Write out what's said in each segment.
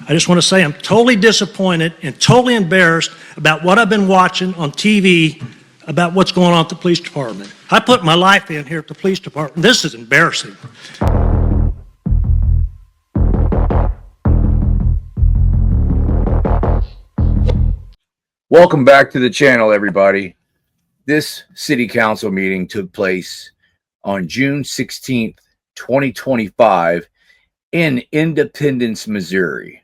I just want to say I'm totally disappointed and totally embarrassed about what I've been watching on TV about what's going on at the police department. I put my life in here at the police department. This is embarrassing. Welcome back to the channel, everybody. This city council meeting took place on June 16th, 2025 in Independence, Missouri.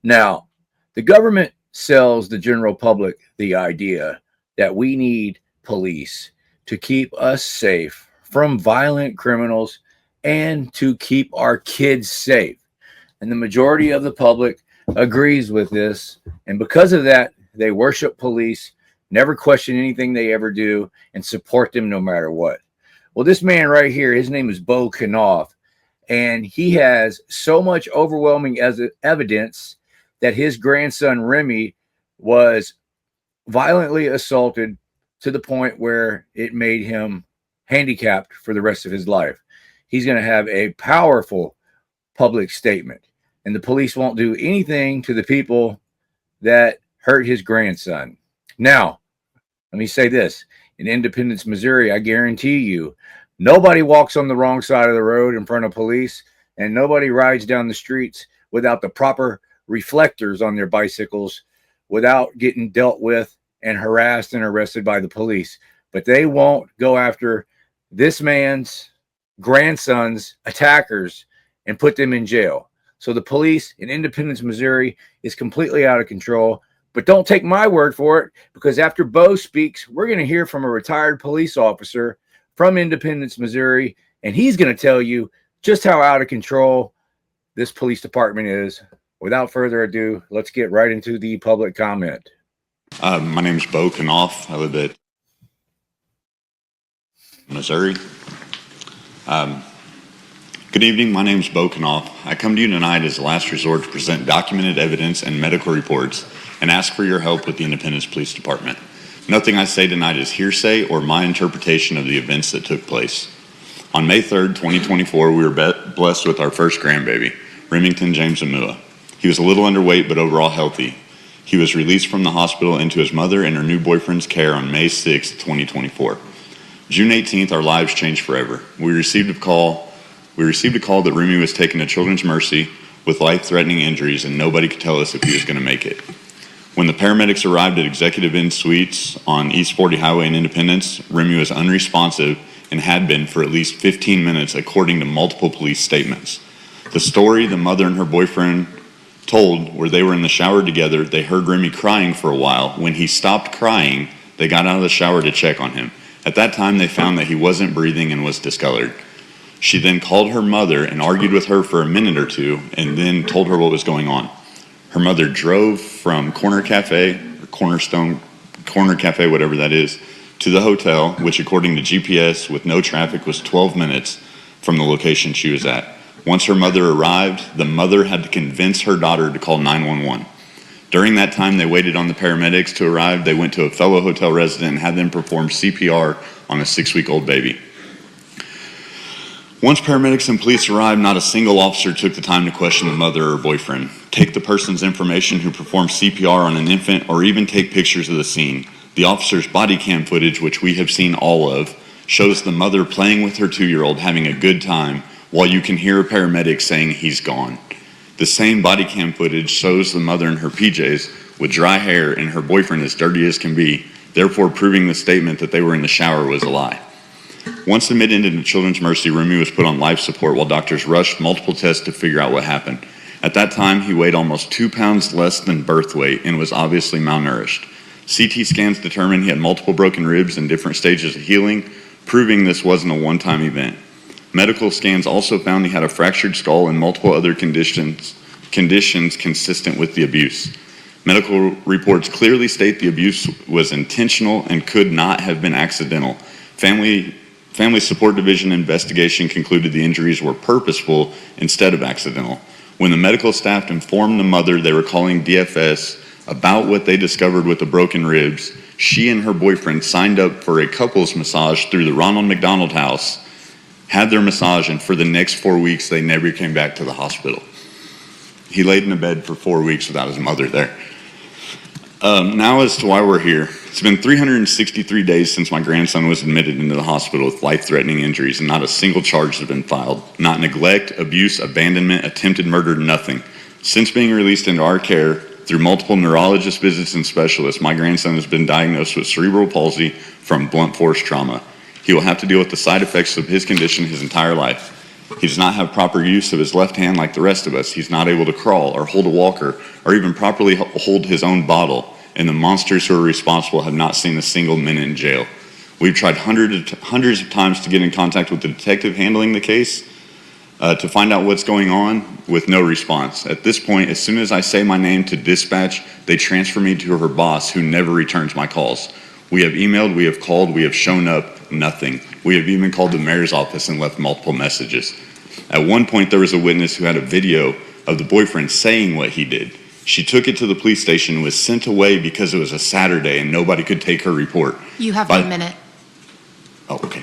Now, the government sells the general public the idea that we need police to keep us safe from violent criminals and to keep our kids safe. And the majority of the public agrees with this. And because of that, they worship police, never question anything they ever do, and support them no matter what. Well, this man right here, his name is Bo Knopf, and he has so much overwhelming evidence that his grandson Remy was violently assaulted to the point where it made him handicapped for the rest of his life. He's going to have a powerful public statement, and the police won't do anything to the people that hurt his grandson. Now, let me say this. In Independence, Missouri, I guarantee you, nobody walks on the wrong side of the road in front of police, and nobody rides down the streets without the proper reflectors on their bicycles without getting dealt with and harassed and arrested by the police. But they won't go after this man's grandson's attackers and put them in jail. So the police in Independence, Missouri is completely out of control. But don't take my word for it, because after Bo speaks, we're going to hear from a retired police officer from Independence, Missouri, and he's going to tell you just how out of control this police department is. Without further ado, let's get right into the public comment. My name is Bo Knopf. I live at Missouri. Good evening. My name is Bo Knopf. I come to you tonight as a last resort to present documented evidence and medical reports and ask for your help with the Independence Police Department. Nothing I say tonight is hearsay or my interpretation of the events that took place. On May 3rd, 2024, we were blessed with our first grandbaby, Remington James Amua. He was a little underweight, but overall healthy. He was released from the hospital into his mother and her new boyfriend's care on May 6th, 2024. June 18th, our lives changed forever. We received a call that Remy was taken to Children's Mercy with life-threatening injuries, and nobody could tell us if he was going to make it. When the paramedics arrived at Executive Inn Suites on East 40 Highway in Independence, Remy was unresponsive and had been for at least 15 minutes, according to multiple police statements. The story the mother and her boyfriend told where they were in the shower together, they heard Remy crying for a while. When he stopped crying, they got out of the shower to check on him. At that time, they found that he wasn't breathing and was discolored. She then called her mother and argued with her for a minute or two and then told her what was going on. Her mother drove from Corner Cafe, or Corner Cafe, whatever that is, to the hotel, which according to GPS with no traffic was 12 minutes from the location she was at. Once her mother arrived, the mother had to convince her daughter to call 911. During that time, they waited on the paramedics to arrive. They went to a fellow hotel resident and had them perform CPR on a 6-week-old baby. Once paramedics and police arrived, not a single officer took the time to question the mother or boyfriend, take the person's information who performed CPR on an infant, or even take pictures of the scene. The officer's body cam footage, which we have seen all of, shows the mother playing with her 2-year-old having a good time, while you can hear a paramedic saying he's gone. The same body cam footage shows the mother in her PJs with dry hair and her boyfriend as dirty as can be, therefore proving the statement that they were in the shower was a lie. Once admitted into Children's Mercy, Remy was put on life support while doctors rushed multiple tests to figure out what happened. At that time, he weighed almost 2 pounds less than birth weight and was obviously malnourished. CT scans determined he had multiple broken ribs in different stages of healing, proving this wasn't a one-time event. Medical scans also found he had a fractured skull and multiple other conditions consistent with the abuse. Medical reports clearly state the abuse was intentional and could not have been accidental. Family Support Division investigation concluded the injuries were purposeful instead of accidental. When the medical staff informed the mother they were calling DFS about what they discovered with the broken ribs, she and her boyfriend signed up for a couples massage through the Ronald McDonald House, had their massage, and for the next 4 weeks, they never came back to the hospital. He laid in a bed for 4 weeks without his mother there. Now as to why we're here. It's been 363 days since my grandson was admitted into the hospital with life-threatening injuries, and not a single charge has been filed. Not neglect, abuse, abandonment, attempted murder, nothing. Since being released into our care, through multiple neurologist visits and specialists, my grandson has been diagnosed with cerebral palsy from blunt force trauma. He will have to deal with the side effects of his condition his entire life. He does not have proper use of his left hand like the rest of us. He's not able to crawl or hold a walker or even properly hold his own bottle. And the monsters who are responsible have not seen a single minute in jail. We've tried hundreds of times to get in contact with the detective handling the case to find out what's going on, with no response. At this point, as soon as I say my name to dispatch, they transfer me to her boss, who never returns my calls. We have emailed, we have called, we have shown up, nothing. We have even called the mayor's office and left multiple messages. At one point, there was a witness who had a video of the boyfriend saying what he did. She took it to the police station and was sent away because it was a Saturday and nobody could take her report. You have 1 minute. Oh, okay.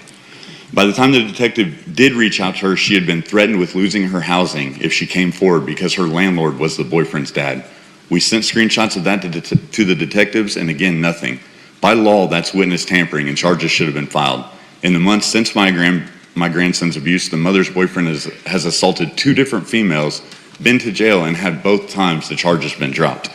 By the time the detective did reach out to her, she had been threatened with losing her housing if she came forward because her landlord was the boyfriend's dad. We sent screenshots of that to the detectives, and again, nothing. By law, that's witness tampering and charges should have been filed. In the months since my grandson's abuse, the mother's boyfriend has assaulted 2 different females, been to jail, and had both times the charges been dropped.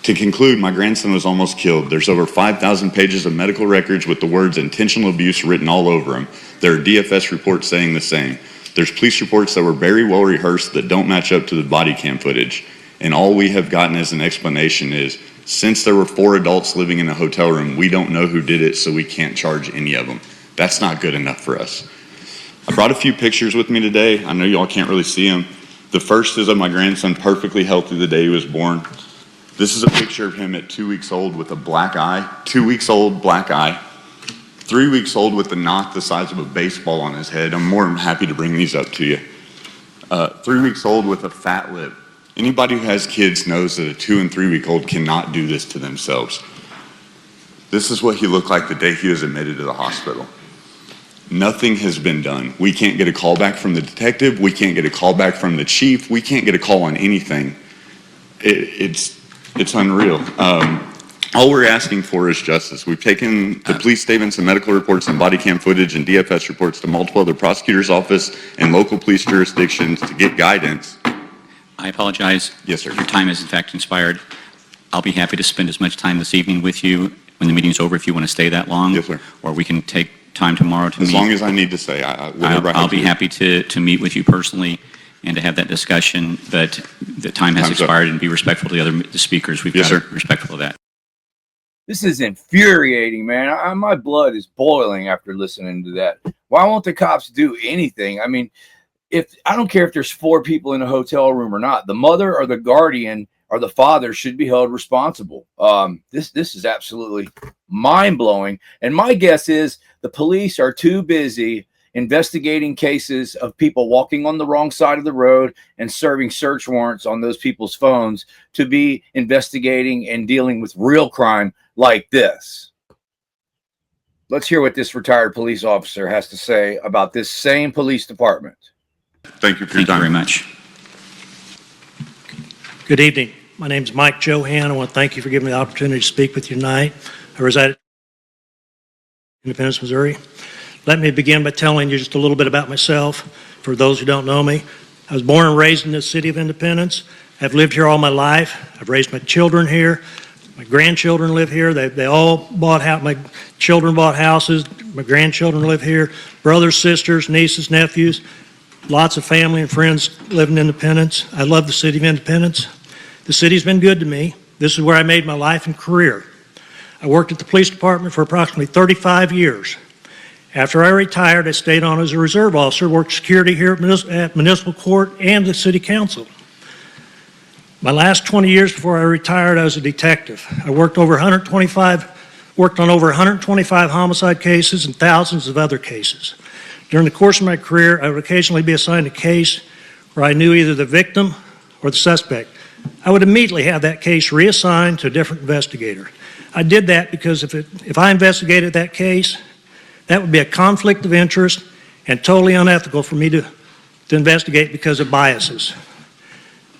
To conclude, my grandson was almost killed. There's over 5,000 pages of medical records with the words intentional abuse written all over them. There are DFS reports saying the same. There's police reports that were very well rehearsed that don't match up to the body cam footage. And all we have gotten as an explanation is, since there were 4 adults living in a hotel room, we don't know who did it, so we can't charge any of them. That's not good enough for us. I brought a few pictures with me today. I know y'all can't really see them. The first is of my grandson, perfectly healthy the day he was born. This is a picture of him at 2 weeks old with a black eye. 2 weeks old, black eye. 3 weeks old with a knot the size of a baseball on his head. I'm more than happy to bring these up to you. 3 weeks old with a fat lip. Anybody who has kids knows that a 2 and 3 week old cannot do this to themselves. This is what he looked like the day he was admitted to the hospital. Nothing has been done. We can't get a call back from the detective. We can't get a call back from the chief. We can't get a call on anything. It's unreal. All we're asking for is justice. We've taken the police statements and medical reports and body cam footage and DFS reports to multiple other prosecutors' office and local police jurisdictions to get guidance. I apologize. Yes, sir. Your time is in fact expired. I'll be happy to spend as much time this evening with you when the meeting's over if you want to stay that long. Yes, sir. Or we can take time tomorrow to meet. As long as I need to say, I'll be happy to meet with you personally and to have that discussion, but the time has expired, and be respectful to the speakers. We've got to be respectful of that. This is infuriating, man. My blood is boiling after listening to that. Why won't the cops do anything? I mean, I don't care if there's 4 people in a hotel room or not, the mother or the guardian or the father should be held responsible. This is absolutely mind-blowing. And my guess is the police are too busy investigating cases of people walking on the wrong side of the road and serving search warrants on those people's phones to be investigating and dealing with real crime like this. Let's hear what this retired police officer has to say about this same police department. Thank you for your time. Thank you very much. Good evening. My name is Mike Johan. I want to thank you for giving me the opportunity to speak with you tonight. I reside in Independence, Missouri. Let me begin by telling you just a little bit about myself. For those who don't know me, I was born and raised in the city of Independence. I've lived here all my life. I've raised my children here. My grandchildren live here. They all bought houses. My children bought houses. My grandchildren live here. Brothers, sisters, nieces, nephews. Lots of family and friends live in Independence. I love the city of Independence. The city's been good to me. This is where I made my life and career. I worked at the police department for approximately 35 years. After I retired, I stayed on as a reserve officer, worked security here at municipal court and the city council. My last 20 years before I retired, I was a detective. I worked on over 125 homicide cases and thousands of other cases. During the course of my career, I would occasionally be assigned a case where I knew either the victim or the suspect. I would immediately have that case reassigned to a different investigator. I did that because if I investigated that case, that would be a conflict of interest and totally unethical for me to investigate because of biases.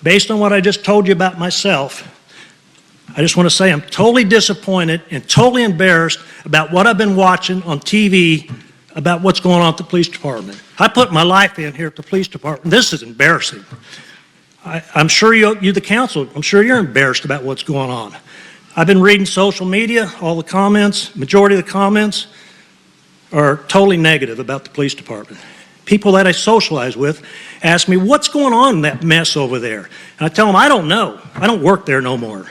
Based on what I just told you about myself, I just want to say I'm totally disappointed and totally embarrassed about what I've been watching on TV about what's going on at the police department. I put my life in here at the police department. This is embarrassing. I'm sure you, the council, I'm sure you're embarrassed about what's going on. I've been reading social media, all the comments, majority of the comments are totally negative about the police department. People that I socialize with ask me, what's going on in that mess over there? And I tell them, I don't know. I don't work there no more.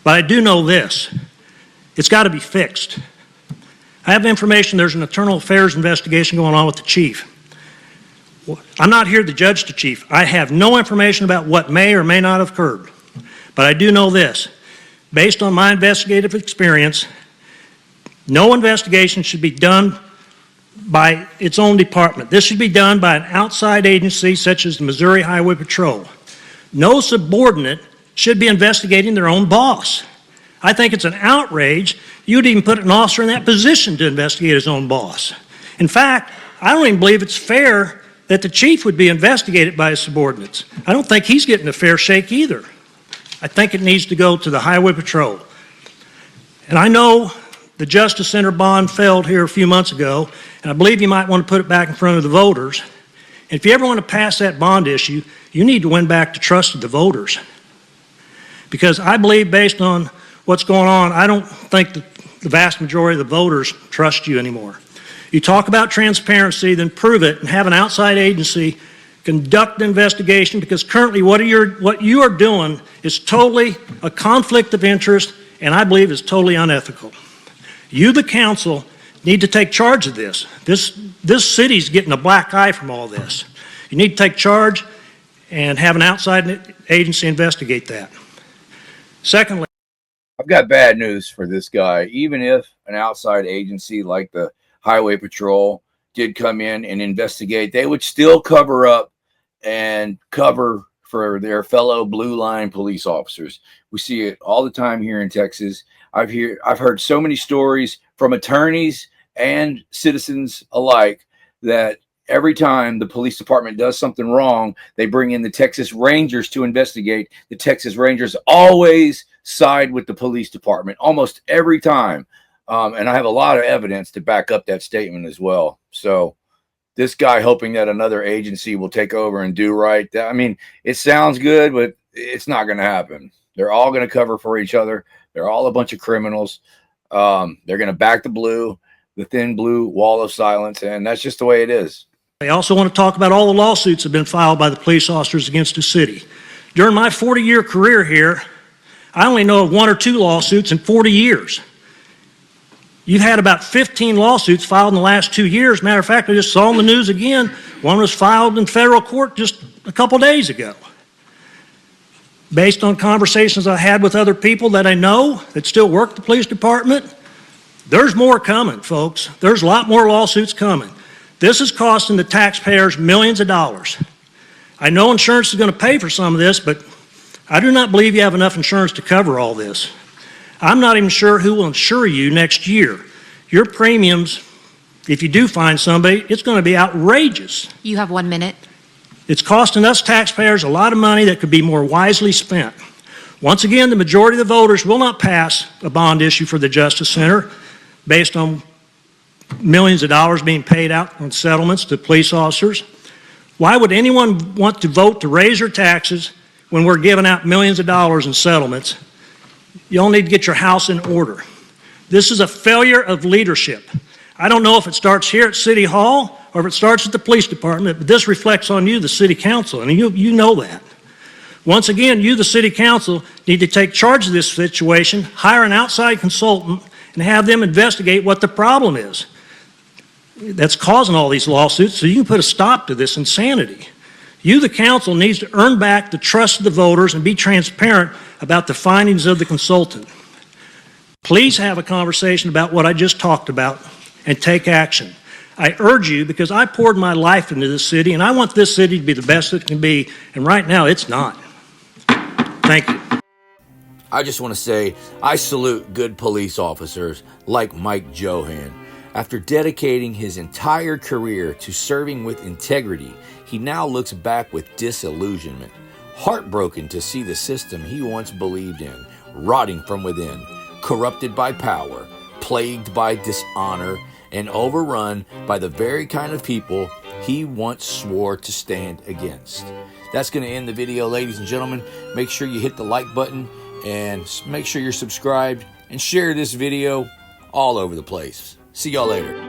But I do know this. It's got to be fixed. I have information there's an internal affairs investigation going on with the chief. I'm not here to judge the chief. I have no information about what may or may not have occurred. But I do know this. Based on my investigative experience, no investigation should be done by its own department. This should be done by an outside agency such as the Missouri Highway Patrol. No subordinate should be investigating their own boss. I think it's an outrage. You'd even put an officer in that position to investigate his own boss. In fact, I don't even believe it's fair that the chief would be investigated by his subordinates. I don't think he's getting a fair shake either. I think it needs to go to the Highway Patrol. And I know the Justice Center bond failed here a few months ago, and I believe you might want to put it back in front of the voters. And if you ever want to pass that bond issue, you need to win back the trust of the voters. Because I believe based on what's going on, I don't think that the vast majority of the voters trust you anymore. You talk about transparency, then prove it and have an outside agency conduct an investigation, because currently what you are doing is totally a conflict of interest, and I believe is totally unethical. You, the council, need to take charge of this. This city's getting a black eye from all this. You need to take charge and have an outside agency investigate that. Secondly, I've got bad news for this guy. Even if an outside agency like the Highway Patrol did come in and investigate, they would still cover up and cover for their fellow blue line police officers. We see it all the time here in Texas. I've heard so many stories from attorneys and citizens alike that every time the police department does something wrong, they bring in the Texas Rangers to investigate. The Texas Rangers always side with the police department, almost every time. And I have a lot of evidence to back up that statement as well. So this guy hoping that another agency will take over and do right. I mean, it sounds good, but it's not going to happen. They're all going to cover for each other. They're all a bunch of criminals. They're going to back the thin blue wall of silence. And that's just the way it is. I also want to talk about all the lawsuits that have been filed by the police officers against the city. During my 40-year career here, I only know of 1 or 2 lawsuits in 40 years. You've had about 15 lawsuits filed in the last 2 years. Matter of fact, I just saw in the news again, one was filed in federal court just a couple days ago. Based on conversations I had with other people that I know that still work the police department, there's more coming, folks. There's a lot more lawsuits coming. This is costing the taxpayers millions of dollars. I know insurance is going to pay for some of this, but I do not believe you have enough insurance to cover all this. I'm not even sure who will insure you next year. Your premiums, if you do find somebody, it's going to be outrageous. You have 1 minute. It's costing us taxpayers a lot of money that could be more wisely spent. Once again, the majority of the voters will not pass a bond issue for the Justice Center based on millions of dollars being paid out on settlements to police officers. Why would anyone want to vote to raise their taxes when we're giving out millions of dollars in settlements? You all need to get your house in order. This is a failure of leadership. I don't know if it starts here at City Hall or if it starts at the police department, but this reflects on you, the City Council, and you know that. Once again, you, the City Council, need to take charge of this situation, hire an outside consultant, and have them investigate what the problem is that's causing all these lawsuits so you can put a stop to this insanity. You, the council, needs to earn back the trust of the voters and be transparent about the findings of the consultant. Please have a conversation about what I just talked about and take action. I urge you, because I poured my life into this city and I want this city to be the best it can be, and right now it's not. Thank you. I just want to say I salute good police officers like Mike Johan. After dedicating his entire career to serving with integrity, he now looks back with disillusionment. heartbroken to see the system he once believed in, rotting from within, corrupted by power, plagued by dishonor, and overrun by the very kind of people he once swore to stand against. That's going to end the video, ladies and gentlemen. Make sure you hit the like button and make sure you're subscribed and share this video all over the place. See y'all later.